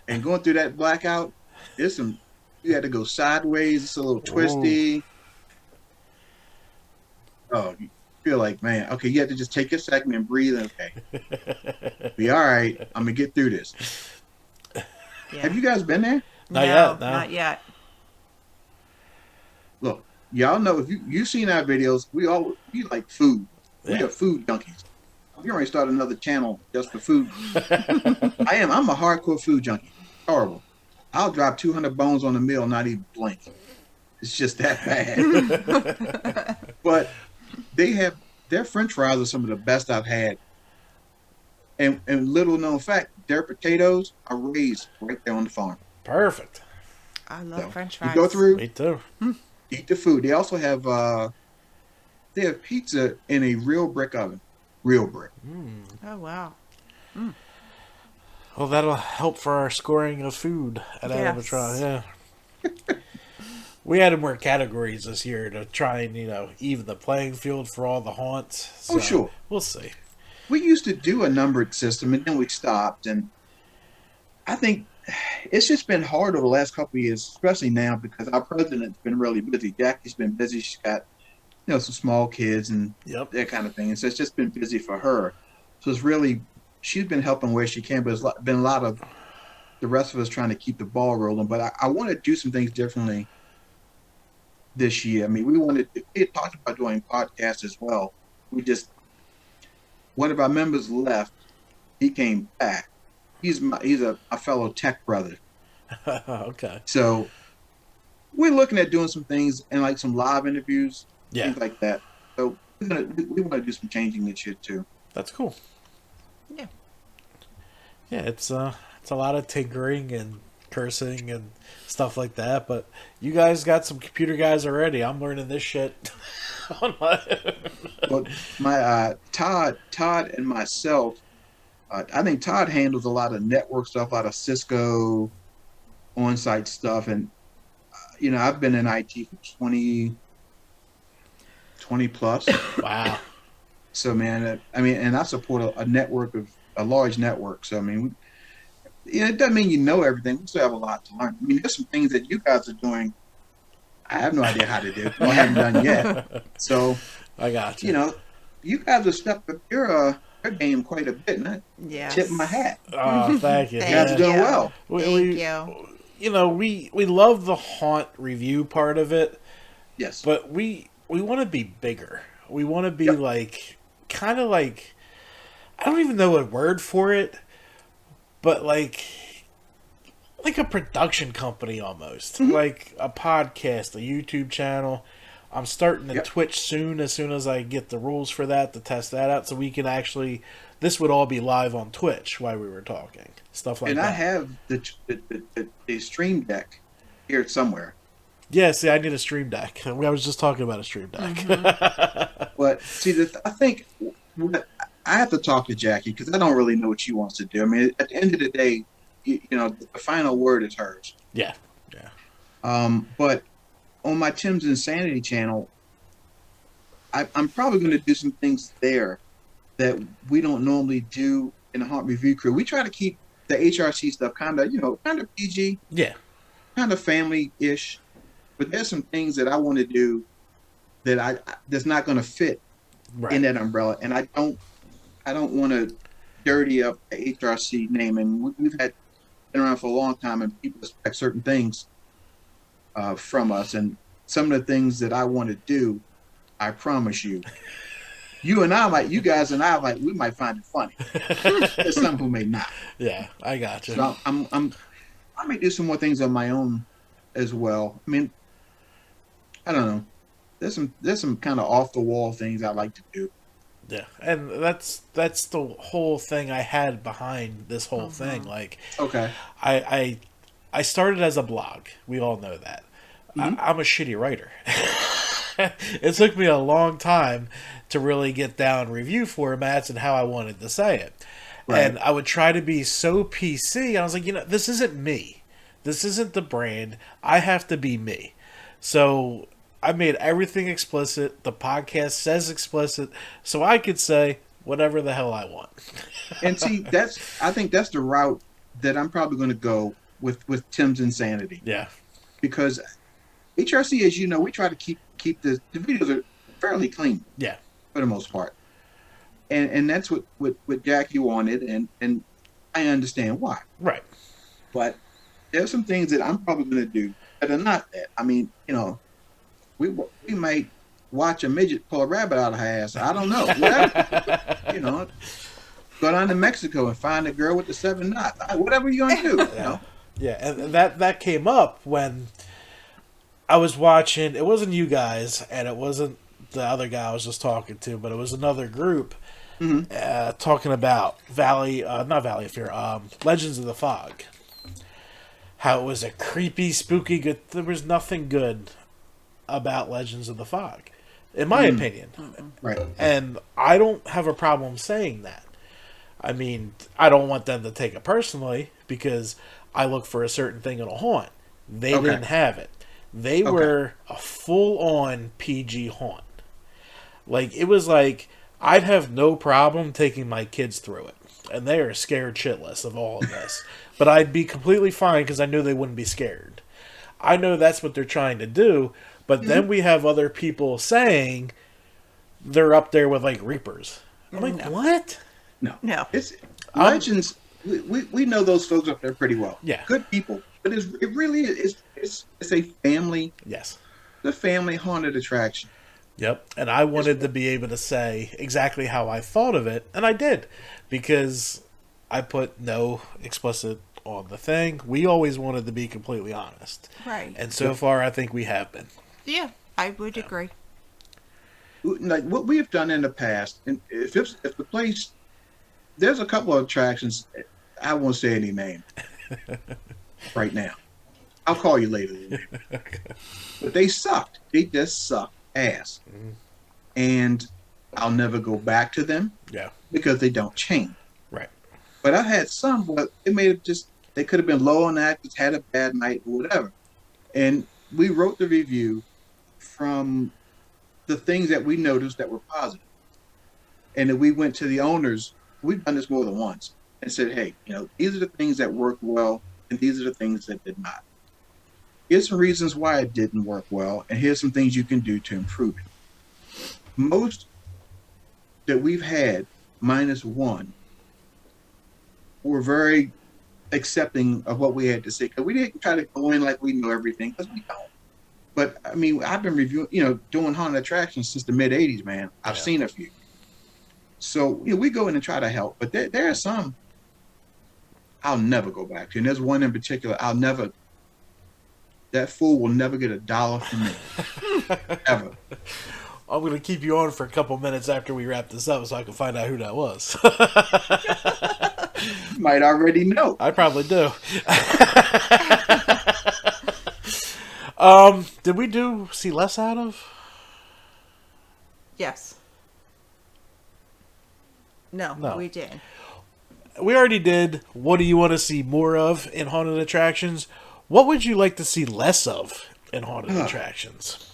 And going through that blackout, you had to go sideways. It's a little twisty. Oh, you feel like, man, okay, you have to just take a second and breathe. Okay. Be all right. I'm going to get through this. Yeah. Have you guys been there? Not yet, no. Not yet. Look, y'all know if you've seen our videos, we like food. We Yeah. are food junkies. We're going to start another channel just for food. I'm a hardcore food junkie. Horrible. I'll drop 200 bones on a meal, not even blink. It's just that bad. But their French fries are some of the best I've had. And little known fact, their potatoes are raised right there on the farm. Perfect. I love So, French you fries. go through, Me too. eat the food. They also have pizza in a real brick oven. Real brick. Oh, wow. Well, that'll help for our scoring of food at Yes. Animatron. Yeah. We added more categories this year to try and, even the playing field for all the haunts. So Oh, sure. We'll see. We used to do a numbered system, and then we stopped. And I think it's just been hard over the last couple of years, especially now because our president's been really busy. Jackie's been busy. She's got, some small kids and Yep. that kind of thing. And so it's just been busy for her. So it's really, she's been helping where she can, but it's been a lot of the rest of us trying to keep the ball rolling. But I want to do some things differently this year. I mean, we had talked about doing podcasts as well. One of our members left. He came back. He's a fellow tech brother. Okay. So we're looking at doing some things and like some live interviews, Yeah. things like that. So we want to do some changing this year too. That's cool. Yeah. Yeah, it's a lot of tinkering and cursing and stuff like that, but you guys got some computer guys already. I'm learning this shit on my But my Todd and myself, I think Todd handles a lot of network stuff, a lot of Cisco on-site stuff, and I've been in IT for 20 plus. Wow. So man, and I support a large network. So I mean, it doesn't mean you know everything. We still have a lot to learn. I mean, there's some things that you guys are doing I have no idea how to do. Well, I haven't done yet. So, I got you. you know, you guys have stepped up your game quite a bit, and I Yes. tip my hat. Oh, thank you. You guys are doing well. Thank you. You know, we love the haunt review part of it, Yes. but we want to be bigger. We want to be Yep. like, kind of like, I don't even know a word for it, but like a production company almost, like a podcast, a YouTube channel. I'm starting to Yep. Twitch soon as I get the rules for that to test that out, so we can actually. This would all be live on Twitch while we were talking, stuff like And that. I have the Stream Deck here somewhere. Yeah, see, I need a Stream Deck. I was just talking about a Stream Deck. But see, I think what, I have to talk to Jackie because I don't really know what she wants to do. I mean, at the end of the day, you know, the final word is hers. Yeah. But on my Tim's Insanity channel, I'm probably going to do some things there that we don't normally do in the Haunt Review Crew. We try to keep the HRC stuff kind of PG, Yeah. kind of family-ish. But there's some things that I want to do that that's not going to fit Right. in that umbrella, and I don't want to dirty up the HRC name. And we've been around for a long time, and people expect certain things from us. And some of the things that I want to do, I promise you, you guys and I we might find it funny. There's some who may not. Yeah, I got you. So I may do some more things on my own as well. I mean, I don't know. There's some kind of off the wall things I like to do. Yeah, and that's the whole thing I had behind this whole thing. Like, Okay. I started as a blog. We all know that. I'm a shitty writer. It took me a long time to really get down review formats and how I wanted to say it. Right. And I would try to be so PC. I was like, this isn't me. This isn't the brand. I have to be me. So I made everything explicit. The podcast says explicit. So I could say whatever the hell I want. And see, I think that's the route that I'm probably going to go with Tim's Insanity. Yeah. Because HRC, as you know, we try to keep the videos are fairly clean. Yeah. For the most part. And that's what Jackie wanted, and I understand why. Right. But there's some things that I'm probably going to do that are not that. I mean, we might watch a midget pull a rabbit out of her ass. I don't know. Whatever. Go down to Mexico and find a girl with the 7 knots. Whatever you're going to do. Yeah. Yeah, and that came up when I was watching. It wasn't you guys, and it wasn't the other guy I was just talking to, but it was another group talking about not Valley of Fear, Legends of the Fog. How it was a creepy, spooky, good. There was nothing good about Legends of the Fog, in my opinion. Right. And I don't have a problem saying that. I mean, I don't want them to take it personally because I look for a certain thing in a haunt. They didn't have it. They were a full-on PG haunt. Like, it was like, I'd have no problem taking my kids through it. And they are scared shitless of all of this. But I'd be completely fine because I knew they wouldn't be scared. I know that's what they're trying to do. But then we have other people saying they're up there with, like, Reapers. I'm like, what? No. It's Legends. We know those folks up there pretty well. Yeah. Good people. But it really is. It's a family. Yes. The family haunted attraction. Yep. And I wanted to be able to say exactly how I thought of it. And I did. Because I put no explicit on the thing. We always wanted to be completely honest. Right. And so far, I think we have been. Yeah, I would agree. Like what we have done in the past, and if the place, there's a couple of attractions. I won't say any name right now. I'll call you later. But they sucked. They just sucked ass. And I'll never go back to them. Yeah. Because they don't change. Right. But I had some, but it may have they could have been low on that, just had a bad night or whatever. And we wrote the review from the things that we noticed that were positive. And then we went to the owners, we've done this more than once, and said, hey, these are the things that worked well, and these are the things that did not. here's some reasons why it didn't work well, and here's some things you can do to improve it. Most that we've had, minus one, were very accepting of what we had to say. Because we didn't try to go in like we know everything, because we don't. But I mean, I've been reviewing, doing haunted attractions since the mid '80s, man. I've seen a few. So we go in and try to help, but there are some I'll never go back to, and there's one in particular that fool will never get $1 from me, ever. I'm going to keep you on for a couple minutes after we wrap this up so I can find out who that was. You might already know. I probably do. Did we see less out of? Yes. No, we didn't. We already did. What do you want to see more of in haunted attractions? What would you like to see less of in haunted attractions?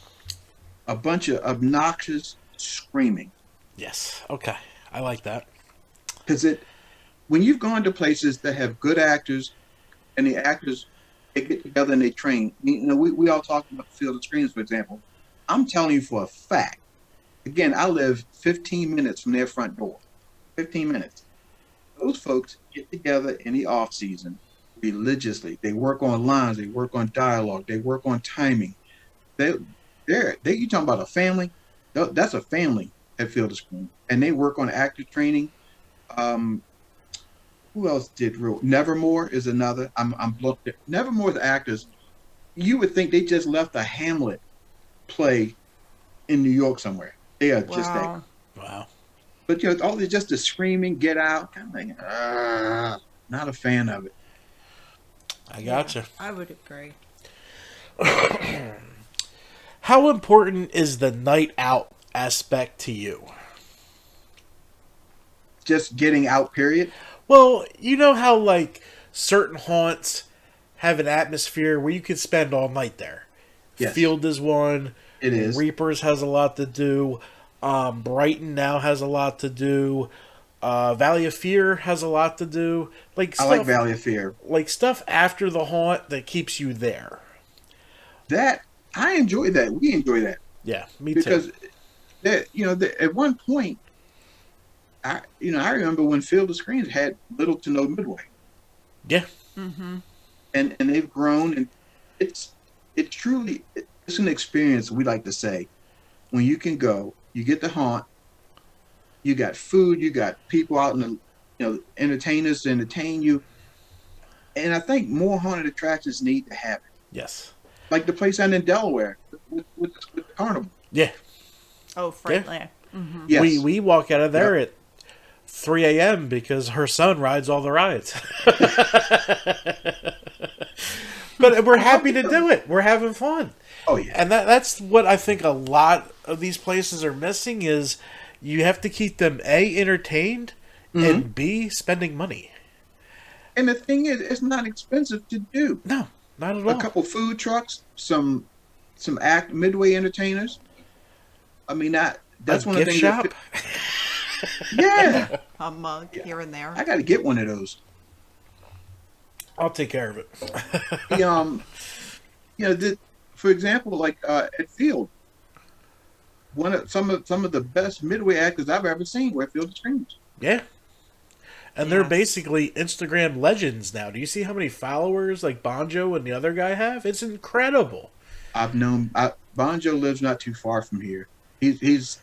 A bunch of obnoxious screaming. Yes. Okay. I like that. Because when you've gone to places that have good actors, and the actors, they get together and they train. We all talk about the Field of Screams, for example. I'm telling you for a fact. Again, I live 15 minutes from their front door. 15 minutes. Those folks get together in the off season religiously. They work on lines. They work on dialogue. They work on timing. You talking about a family? That's a family at Field of Scream, and they work on actor training. Who else did real? Nevermore is another. I'm looked at Nevermore's actors. You would think they just left a Hamlet play in New York somewhere. They are just that. Wow. But all just the screaming, get out. I'm like, not a fan of it. I gotcha. I would agree. How important is the night out aspect to you? Just getting out, period. Well, you know how like certain haunts have an atmosphere where you could spend all night there. Yes. Field is one. It is. Reapers has a lot to do. Brighton now has a lot to do. Valley of Fear has a lot to do. I like Valley of Fear. Like stuff after the haunt that keeps you there. That I enjoy that. We enjoy that. Yeah, me too. Because at one point, I remember when Field of Screams had little to no midway. Yeah. Mm-hmm. And they've grown, and it's an experience. We like to say, when you can go, you get the haunt, you got food, you got people out in the entertainers to entertain you, and I think more haunted attractions need to happen. Yes. Like the place out in Delaware with the carnival. Yeah. Oh, Freightland. Yeah. Mm-hmm. Yes. We walk out of there at 3 a.m. because her son rides all the rides. But we're happy to do it. We're having fun. Oh, yeah. And that's what I think a lot of these places are missing is you have to keep them, A, entertained, and B, spending money. And the thing is, it's not expensive to do. No, not at all. A couple food trucks, some midway entertainers. I mean, that's one of the things. Shop? Yeah. A mug here and there. I got to get one of those. I'll take care of it. For example, like at Field, some of the best midway actors I've ever seen were at Field of Screams. Yeah. And they're basically Instagram legends now. Do you see how many followers like Bonjo and the other guy have? It's incredible. I've known Bonjo lives not too far from here. He's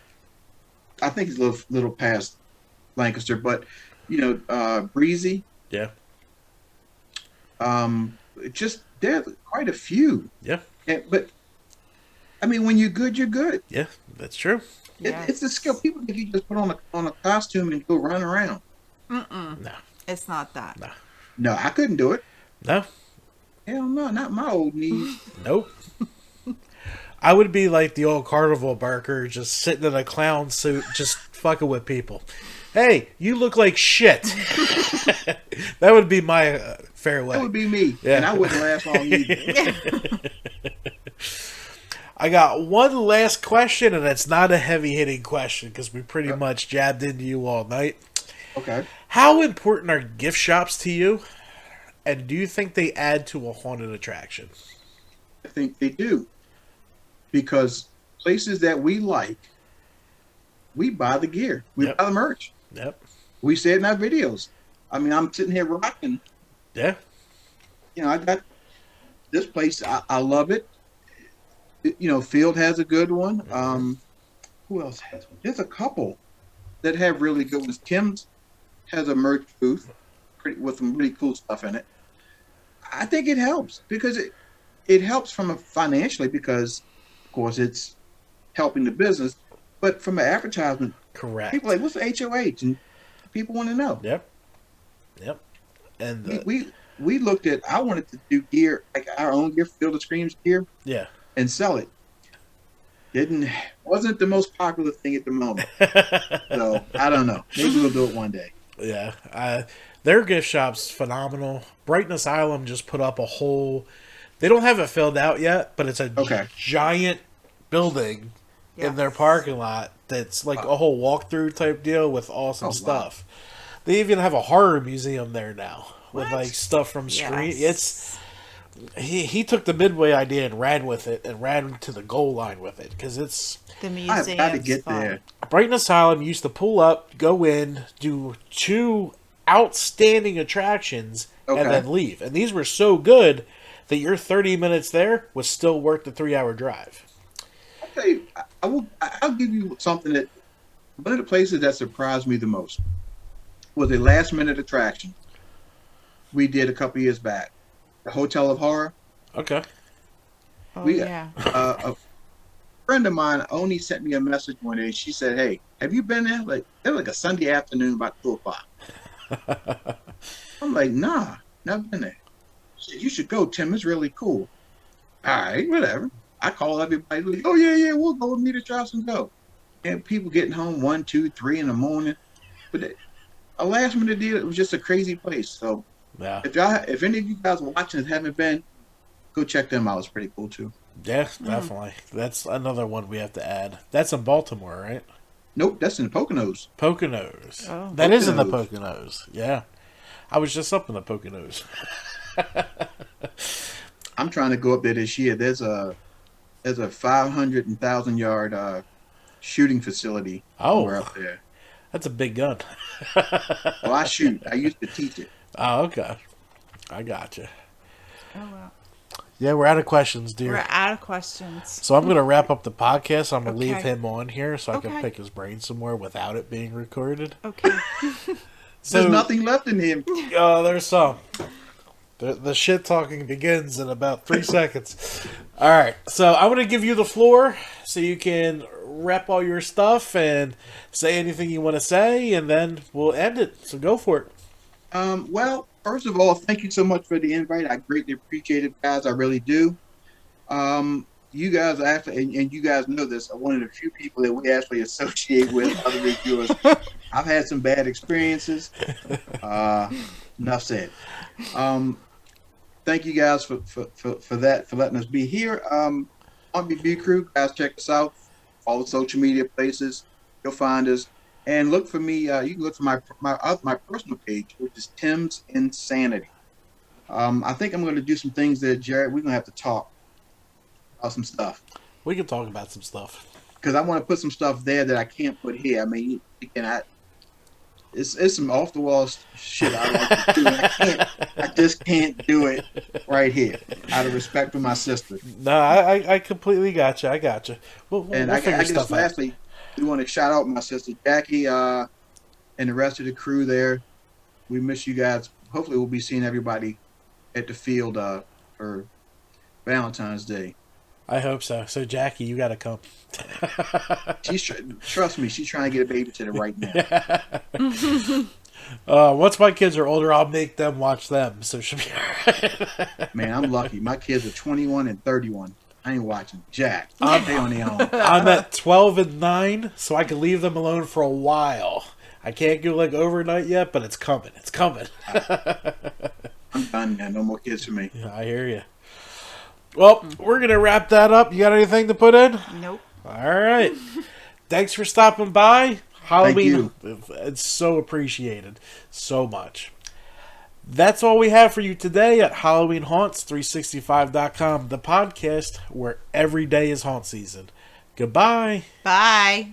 I think he's a little past Lancaster, but Breezy. Yeah. Just there's quite a few. Yeah. But I mean, when you're good, you're good. Yeah, that's true. It's a skill. People think you just put on a costume and go run around. Mm-mm. No. It's not that. No, I couldn't do it. No. Hell no, not my old knees. Nope. I would be like the old carnival barker, just sitting in a clown suit, just fucking with people. Hey, you look like shit. That would be my farewell. That would be me. Yeah. And I wouldn't last long either. I got one last question, and it's not a heavy-hitting question because we pretty much jabbed into you all night. Okay. How important are gift shops to you? And do you think they add to a haunted attraction? think they do. Because places that we like, we buy the gear. We Yep. buy the merch. Yep. We say it in our videos. I mean, I'm sitting here rocking. Yeah. I got this place. I love it. Field has a good one. Who else has one? There's a couple that have really good ones. Tim's has a merch booth with some really cool stuff in it. I think it helps because it helps financially because, of course, it's helping the business. But from an advertisement, Correct. people are like, what's the HOH? And people want to know. Yep. And we looked at. I wanted to do gear like our own gear, Field of Screams gear, yeah. and sell it. Wasn't the most popular thing at the moment. So I don't know. Maybe we'll do it one day. Yeah. Their gift shop's phenomenal. Brighton Asylum just put up a whole. They don't have it filled out yet, but it's a giant building in their parking lot that's like a whole walkthrough type deal with awesome stuff. Wow. They even have a horror museum there now with like stuff from Scream. Yes. He took the Midway idea and ran with it and ran to the goal line with it because it's the museum. I've got to get there. Brighton Asylum used to pull up, go in, do 2 outstanding attractions, and then leave. And these were so good that your 30 minutes there was still worth the 3-hour drive. I'll tell you, I'll give you something that one of the places that surprised me the most was a last minute attraction we did a couple years back. The Hotel of Horror. Okay. A friend of mine only sent me a message one day. She said, "Hey, have you been there?" It was like a Sunday afternoon, about 2:00. I'm like, "Nah, never been there." She said, "You should go, Tim. It's really cool." All right, whatever. I call everybody. Like, oh yeah, we'll go meet at Charles and go. And people getting home 1, 2, 3 in the morning. But a last minute deal. It was just a crazy place. So. Yeah. If any of you guys watching and haven't been, go check them out. It's pretty cool too. Yeah, definitely. That's another one we have to add. That's in Baltimore, right? Nope, that's in the Poconos. Poconos. Oh. That is in the Poconos. Yeah. I was just up in the Poconos. I'm trying to go up there this year. There's a 500 and 1,000-yard shooting facility. We're up there. That's a big gun. Well, I shoot. I used to teach it. Oh, okay. I gotcha. Oh, wow. Yeah, we're out of questions, dear. We're out of questions. So I'm going to wrap up the podcast. I'm going to leave him on here so I Okay. can pick his brain some more without it being recorded. Okay. So, there's nothing left in him. There's some. The shit talking begins in about 3 seconds. All right. So I'm going to give you the floor so you can rep all your stuff and say anything you want to say, and then we'll end it. So go for it. Well, first of all, thank you so much for the invite. I greatly appreciate it, guys. I really do. You guys actually, and you guys know this, are one of the few people that we actually associate with other reviewers. I've had some bad experiences. Enough said. Thank you guys for that, for letting us be here. On BB Crew, guys, check us out. All the social media places, you'll find us. And look for me. You can look for my personal page, which is Tim's Insanity. I think I'm going to do some things there, Jared. We're going to have to talk about some stuff. We can talk about some stuff because I want to put some stuff there that I can't put here. I mean, it's some off the wall shit I like to do. I just can't do it right here out of respect for my sister. No, I completely got you. I got you. We'll I figure guess stuff lastly, out. We want to shout out my sister Jackie and the rest of the crew there. We miss you guys. Hopefully, we'll be seeing everybody at the field for Valentine's Day. I hope so. So, Jackie, you got to come. Trust me, she's trying to get a babysitter right now. Once my kids are older, I'll make them watch them. So she'll be all right. Man, I'm lucky. My kids are 21 and 31. I ain't watching Jack. They on their own. I'm at 12 and 9, so I can leave them alone for a while. I can't go like overnight yet, but it's coming. It's coming. I'm done, man. No more kids for me. Yeah, I hear you. Well, we're going to wrap that up. You got anything to put in? Nope. All right. Thanks for stopping by. Halloween. Thank you. It's so appreciated. So much. That's all we have for you today at Halloween Haunts 365.com, the podcast where every day is haunt season. Goodbye. Bye.